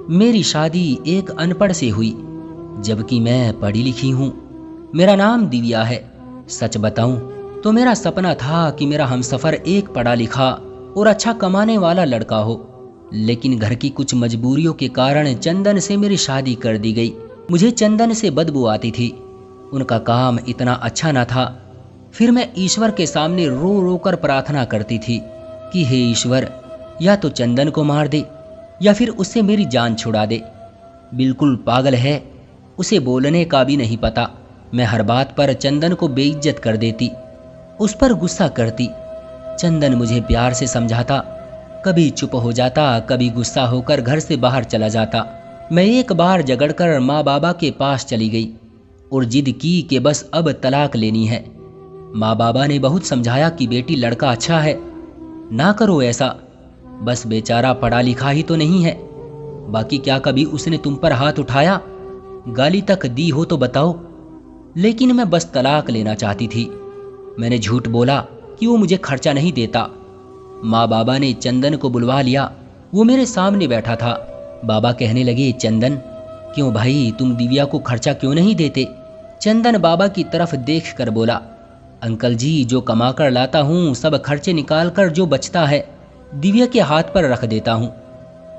मेरी शादी एक अनपढ़ से हुई, जबकि मैं पढ़ी लिखी हूँ। मेरा नाम दिव्या है। सच बताऊं तो मेरा सपना था कि मेरा हमसफर एक पढ़ा लिखा और अच्छा कमाने वाला लड़का हो, लेकिन घर की कुछ मजबूरियों के कारण चंदन से मेरी शादी कर दी गई। मुझे चंदन से बदबू आती थी, उनका काम इतना अच्छा ना था। फिर मैं ईश्वर के सामने रो रो कर प्रार्थना करती थी कि हे ईश्वर, या तो चंदन को मार दे या फिर उससे मेरी जान छुड़ा दे। बिल्कुल पागल है, उसे बोलने का भी नहीं पता। मैं हर बात पर चंदन को बेइज्जत कर देती, उस पर गुस्सा करती। चंदन मुझे प्यार से समझाता, कभी चुप हो जाता, कभी गुस्सा होकर घर से बाहर चला जाता। मैं एक बार झगड़कर माँ बाबा के पास चली गई और जिद की कि बस अब तलाक लेनी है। माँ बाबा ने बहुत समझाया कि बेटी लड़का अच्छा है, ना करो ऐसा, बस बेचारा पढ़ा लिखा ही तो नहीं है। बाकी क्या कभी उसने तुम पर हाथ उठाया, गाली तक दी हो तो बताओ। लेकिन मैं बस तलाक लेना चाहती थी। मैंने झूठ बोला कि वो मुझे खर्चा नहीं देता। माँ बाबा ने चंदन को बुलवा लिया, वो मेरे सामने बैठा था। बाबा कहने लगे, चंदन क्यों भाई, तुम दिव्या को खर्चा क्यों नहीं देते? चंदन बाबा की तरफ देख कर बोला, अंकल जी, जो कमा कर लाता हूँ सब खर्चे निकाल कर जो बचता है दिव्या के हाथ पर रख देता हूँ।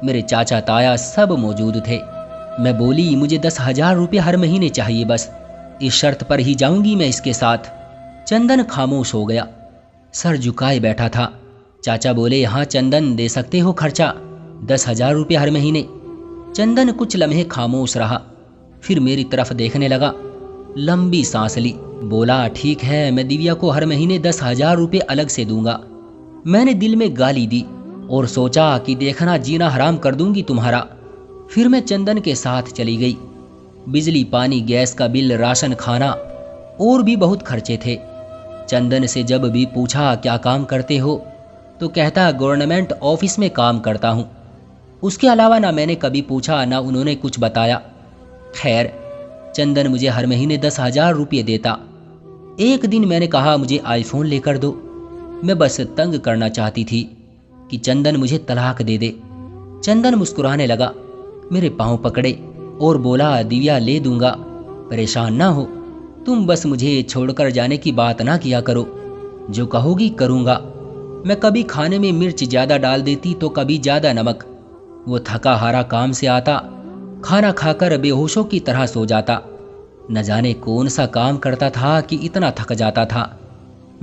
मेरे चाचा ताया सब मौजूद थे। मैं बोली, मुझे 10,000 रुपये हर महीने चाहिए, बस इस शर्त पर ही जाऊंगी मैं इसके साथ। चंदन खामोश हो गया, सर झुकाए बैठा था। चाचा बोले, हाँ चंदन, दे सकते हो खर्चा, 10,000 रुपये हर महीने। चंदन कुछ लम्हे खामोश रहा, फिर मेरी तरफ देखने लगा, लंबी सांस ली, बोला, ठीक है, मैं दिव्या को हर महीने 10,000 रुपये अलग से दूंगा। मैंने दिल में गाली दी और सोचा कि देखना जीना हराम कर दूंगी तुम्हारा। फिर मैं चंदन के साथ चली गई। बिजली, पानी, गैस का बिल, राशन, खाना और भी बहुत खर्चे थे। चंदन से जब भी पूछा क्या काम करते हो तो कहता गवर्नमेंट ऑफिस में काम करता हूँ। उसके अलावा ना मैंने कभी पूछा ना उन्होंने कुछ बताया। खैर, चंदन मुझे हर महीने 10,000 रुपये देता। एक दिन मैंने कहा, मुझे आईफोन लेकर दो। मैं बस तंग करना चाहती थी कि चंदन मुझे तलाक दे दे। चंदन मुस्कुराने लगा, मेरे पांव पकड़े और बोला, दिव्या ले दूंगा, परेशान ना हो, तुम बस मुझे छोड़कर जाने की बात ना किया करो, जो कहोगी करूंगा। मैं कभी खाने में मिर्च ज़्यादा डाल देती तो कभी ज़्यादा नमक। वो थका हारा काम से आता, खाना खाकर बेहोशों की तरह सो जाता। न जाने कौन सा काम करता था कि इतना थक जाता था।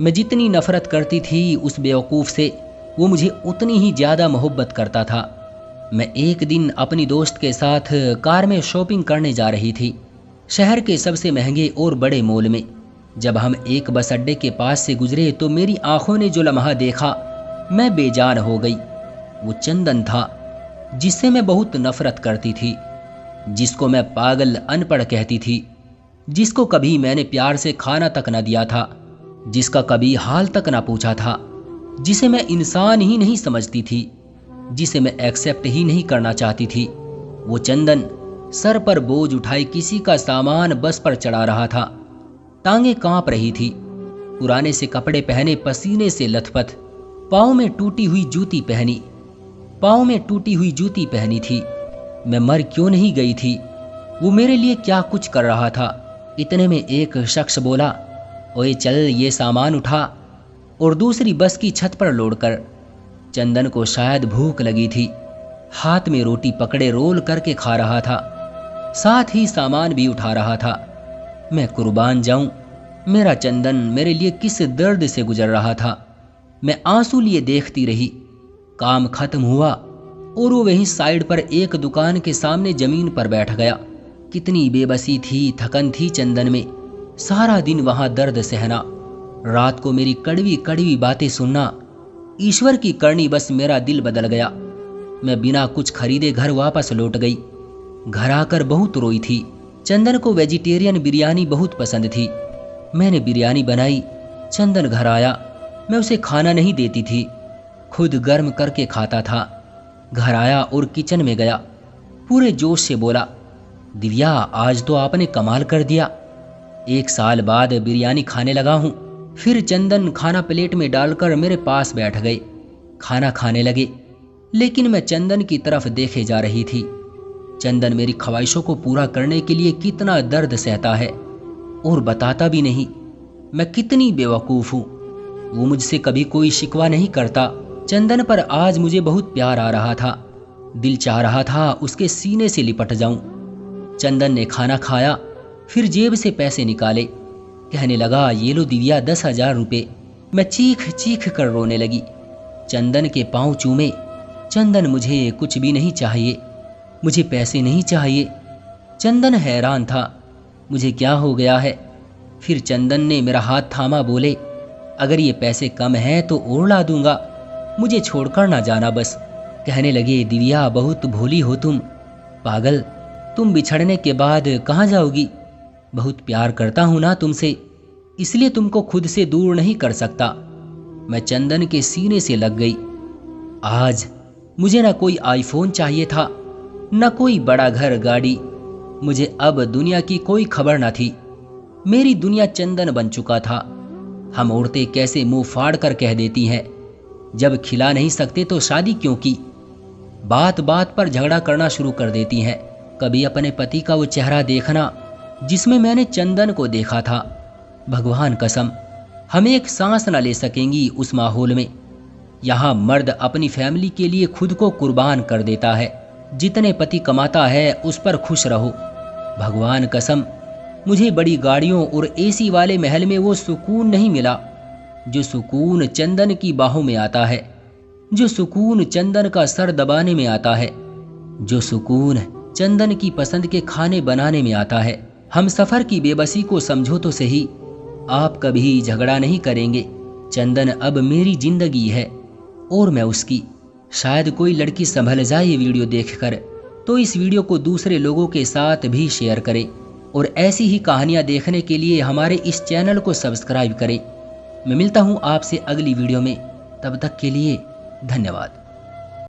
मैं जितनी नफरत करती थी उस बेवकूफ़ से, वो मुझे उतनी ही ज़्यादा मोहब्बत करता था। मैं एक दिन अपनी दोस्त के साथ कार में शॉपिंग करने जा रही थी, शहर के सबसे महंगे और बड़े मॉल में। जब हम एक बस अड्डे के पास से गुजरे तो मेरी आंखों ने जो लम्हा देखा, मैं बेजान हो गई। वो चंदन था जिससे मैं बहुत नफरत करती थी, जिसको मैं पागल अनपढ़ कहती थी, जिसको कभी मैंने प्यार से खाना तक न दिया था, जिसका कभी हाल तक ना पूछा था, जिसे मैं इंसान ही नहीं समझती थी, जिसे मैं एक्सेप्ट ही नहीं करना चाहती थी। वो चंदन सर पर बोझ उठाए किसी का सामान बस पर चढ़ा रहा था। टांगें कांप रही थी, पुराने से कपड़े पहने, पसीने से लथपथ, पाँव में टूटी हुई जूती पहनी थी। मैं मर क्यों नहीं गई थी? वो मेरे लिए क्या कुछ कर रहा था। इतने में एक शख्स बोला, ओए चल ये सामान उठा, और दूसरी बस की छत पर लोड कर। चंदन को शायद भूख लगी थी, हाथ में रोटी पकड़े रोल करके खा रहा था, साथ ही सामान भी उठा रहा था। मैं कुर्बान जाऊं, मेरा चंदन मेरे लिए किस दर्द से गुजर रहा था। मैं आंसू लिए देखती रही। काम खत्म हुआ और वो वहीं साइड पर एक दुकान के सामने जमीन पर बैठ गया। कितनी बेबसी थी, थकन थी चंदन में। सारा दिन वहां दर्द सहना, रात को मेरी कड़वी कड़वी बातें सुनना। ईश्वर की करनी, बस मेरा दिल बदल गया। मैं बिना कुछ खरीदे घर वापस लौट गई। घर आकर बहुत रोई थी। चंदन को वेजिटेरियन बिरयानी बहुत पसंद थी। मैंने बिरयानी बनाई। चंदन घर आया, मैं उसे खाना नहीं देती थी, खुद गर्म करके खाता था। घर आया और किचन में गया, पूरे जोश से बोला, दिव्या आज तो आपने कमाल कर दिया, 1 साल बाद बिरयानी खाने लगा हूँ। फिर चंदन खाना प्लेट में डालकर मेरे पास बैठ गए। खाना खाने लगे, लेकिन मैं चंदन की तरफ देखे जा रही थी। चंदन मेरी ख्वाहिशों को पूरा करने के लिए कितना दर्द सहता है और बताता भी नहीं। मैं कितनी बेवकूफ़ हूँ। वो मुझसे कभी कोई शिकवा नहीं करता। चंदन पर आज मुझे बहुत प्यार आ रहा था। दिल चाह रहा था उसके सीने से लिपट जाऊं। चंदन ने खाना खाया, फिर जेब से पैसे निकाले। कहने लगा, ये लो दिव्या 10,000 रुपये। मैं चीख चीख कर रोने लगी। चंदन के पांव चूमे। चंदन, मुझे कुछ भी नहीं चाहिए, मुझे पैसे नहीं चाहिए। चंदन हैरान था, मुझे क्या हो गया है। फिर चंदन ने मेरा हाथ थामा, बोले, अगर ये पैसे कम हैं तो और ला दूंगा, मुझे छोड़कर ना जाना बस। कहने लगे, दिव्या बहुत भोली हो तुम। पागल, तुम बिछड़ने के बाद कहाँ जाओगी? बहुत प्यार करता हूं ना तुमसे, इसलिए तुमको खुद से दूर नहीं कर सकता। मैं चंदन के सीने से लग गई। आज मुझे ना कोई आईफोन चाहिए था, न कोई बड़ा घर गाड़ी। मुझे अब दुनिया की कोई खबर न थी। मेरी दुनिया चंदन बन चुका था। हम औरतें कैसे मुंह फाड़ कर कह देती हैं, जब खिला नहीं सकते तो शादी क्यों की। बात बात पर झगड़ा करना शुरू कर देती हैं। कभी अपने पति का वो चेहरा देखना जिसमें मैंने चंदन को देखा था। भगवान कसम, हम एक सांस न ले सकेंगी उस माहौल में। यहाँ मर्द अपनी फैमिली के लिए खुद को कुर्बान कर देता है। जितने पति कमाता है उस पर खुश रहो। भगवान कसम, मुझे बड़ी गाड़ियों और एसी वाले महल में वो सुकून नहीं मिला जो सुकून चंदन की बाहों में आता है, जो सुकून चंदन का सर दबाने में आता है, जो सुकून चंदन की पसंद के खाने बनाने में आता है। हम सफर की बेबसी को समझो तो सही, आप कभी झगड़ा नहीं करेंगे। चंदन अब मेरी जिंदगी है और मैं उसकी। शायद कोई लड़की संभल जाए ये वीडियो देखकर, तो इस वीडियो को दूसरे लोगों के साथ भी शेयर करें और ऐसी ही कहानियां देखने के लिए हमारे इस चैनल को सब्सक्राइब करें। मैं मिलता हूं आपसे अगली वीडियो में, तब तक के लिए धन्यवाद।